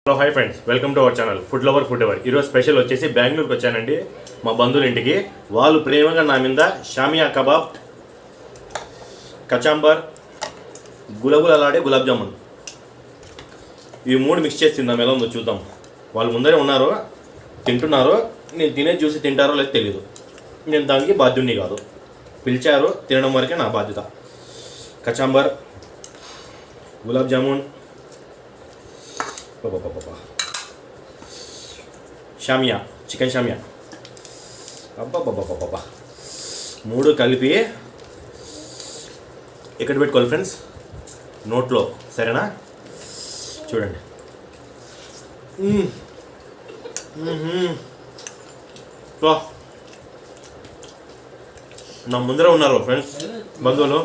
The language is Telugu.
Hello hi friends, welcome to our channel food lover food ever. ఈరోజు స్పెషల్ వచ్చేసి బెంగళూరుకి వచ్చానండి మా బంధువుల ఇంటికి. వాళ్ళు ప్రేమగా నా మీద షామియా కబాబ్, కచాంబర్, గులగులలాడే గులాబ్ జామున్ ఇవి మూడు మిక్స్ చేసి తిందాం. ఎలా ఉందో చూద్దాం. వాళ్ళు ముందరే ఉన్నారు, తింటున్నారు. నేను తినేది చూసి తింటారో లేదో తెలీదు. నేను దానికి బాధ్యుడిని కాదు. పిలిచారు, తినడం వరకే నా బాధ్యత. కచాంబర్, గులాబ్ జామున్, షామియా, చికెన్ షామియా, అబ్బాబ్బాబ్బాబ్బా మూడు కలిపి ఎక్కడ పెట్టుకోవాలి ఫ్రెండ్స్? నోట్లో, సరేనా? చూడండి. నా ముందర ఉన్నారు ఫ్రెండ్స్ బంధువులు.